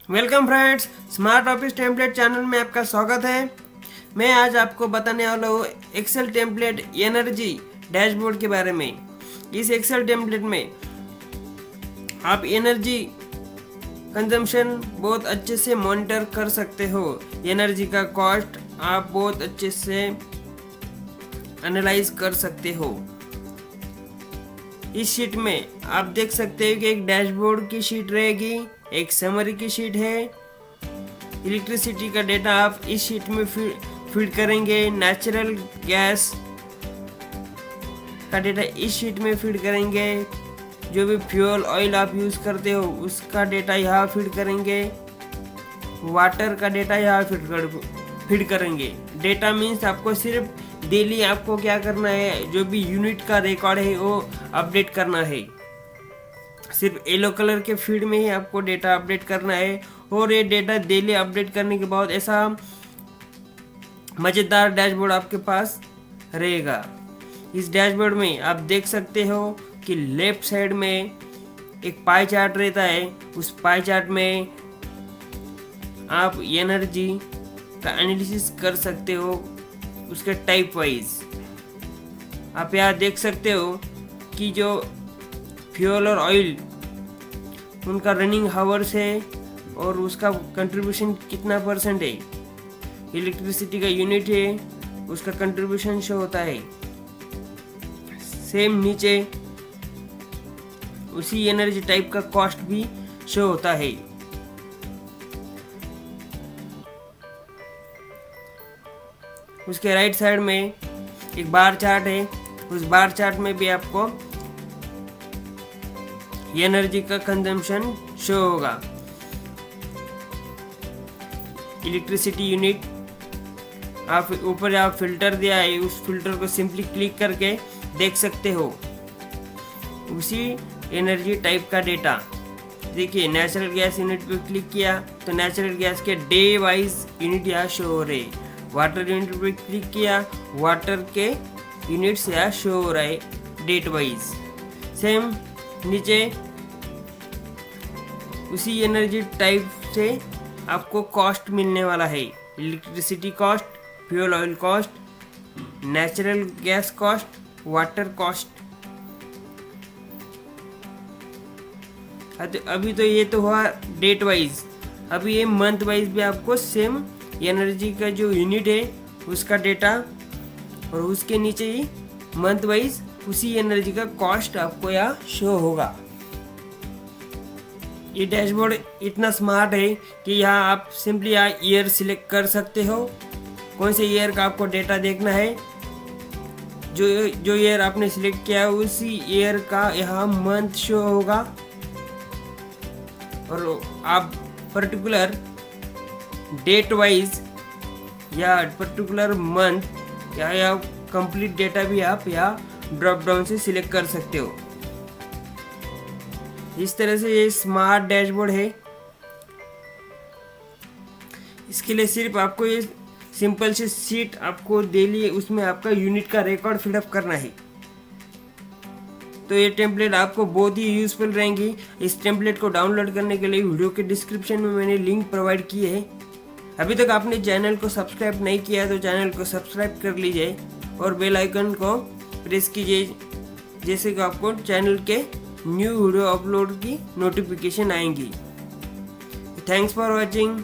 Welcome friends, smart office template channel में आपका स्वागत है। मैं आज आपको बताने वाला हूँ एक्सेल टेम्पलेट एनर्जी डैशबोर्ड के बारे में। इस एक्सेल टेम्पलेट में आप एनर्जी कंजम्पशन बहुत अच्छे से मॉनिटर कर सकते हो। एनर्जी का कॉस्ट आप बहुत अच्छे से एनालाइज कर सकते हो। इस शीट में आप देख सकते हो कि एक डैशबोर्ड की शीट रहेगी, एक समरी की शीट है। इलेक्ट्रिसिटी का डेटा आप इस शीट में फीड करेंगे। नेचुरल गैस का डेटा इस शीट में फीड करेंगे। जो भी फ्यूल ऑयल आप यूज़ करते हो उसका डेटा यहाँ फीड करेंगे। वाटर का डेटा यहाँ फीड करेंगे। डेटा मीन्स आपको सिर्फ डेली आपको क्या करना है, जो भी यूनिट का रिकॉर्ड है वो अपडेट करना है। सिर्फ येलो कलर के फीड में ही आपको डेटा अपडेट करना है और ये डेटा डेली अपडेट करने के बाद ऐसा मज़ेदार डैशबोर्ड आपके पास रहेगा। इस डैशबोर्ड में आप देख सकते हो कि लेफ्ट साइड में एक पाई चार्ट रहता है। उस पाई चार्ट में आप एनर्जी का एनालिसिस कर सकते हो उसके टाइप वाइज। आप यहाँ देख सकते हो कि जो फ्यूल और ऑयल उनका रनिंग हावर्स है और उसका कंट्रीब्यूशन कितना परसेंट है। इलेक्ट्रिसिटी का यूनिट है, उसका कंट्रीब्यूशन शो होता है। सेम नीचे उसी एनर्जी टाइप का कॉस्ट भी शो होता है। उसके राइट साइड में एक बार चार्ट है। उस बार चार्ट में भी आपको एनर्जी का कंजम्पशन शो होगा। इलेक्ट्रिसिटी यूनिट आप ऊपर आप फिल्टर दिया है, उस फिल्टर को सिंपली क्लिक करके देख सकते हो उसी एनर्जी टाइप का डेटा। देखिए नेचुरल गैस यूनिट पे क्लिक किया तो नेचुरल गैस के डे वाइज यूनिट यहाँ शो हो रहे। वाटर यूनिट पे क्लिक किया, वाटर के यूनिट्स यहाँ शो हो रहा है डेट वाइज। सेम नीचे उसी एनर्जी टाइप से आपको कॉस्ट मिलने वाला है। Electricity cost, fuel oil cost, natural gas cost, water cost. अभी तो ये तो हुआ डेट वाइज। अभी ये मंथ वाइज भी आपको सेम एनर्जी का जो यूनिट है उसका डेटा और उसके नीचे ही मंथ वाइज उसी एनर्जी का कॉस्ट आपको यहाँ शो होगा। ये डैशबोर्ड इतना स्मार्ट है कि यहाँ आप सिंपली यहाँ ईयर सिलेक्ट कर सकते हो, कौन से ईयर का आपको डेटा देखना है। जो ईयर आपने सिलेक्ट किया है उसी ईयर का यहाँ मंथ शो होगा और आप पर्टिकुलर डेट वाइज या पर्टिकुलर मंथ या कंप्लीट डेटा भी आप यहाँ ड्रॉप डाउन से सिलेक्ट कर सकते हो। इस तरह से ये स्मार्ट डैशबोर्ड है। इसके लिए सिर्फ आपको ये सिंपल सी शीट आपको डेली उसमें आपका यूनिट का रिकॉर्ड फिलअप करना है। तो ये टेम्पलेट आपको बहुत ही यूजफुल रहेंगी। इस टेम्पलेट को डाउनलोड करने के लिए वीडियो के डिस्क्रिप्शन में मैंने लिंक प्रोवाइड किए है। अभी तक आपने चैनल को सब्सक्राइब नहीं किया तो चैनल को सब्सक्राइब कर लीजिए और बेल आइकन को प्रेस कीजिए, जैसे कि आपको चैनल के न्यू वीडियो अपलोड की नोटिफिकेशन आएंगी। Thanks for watching.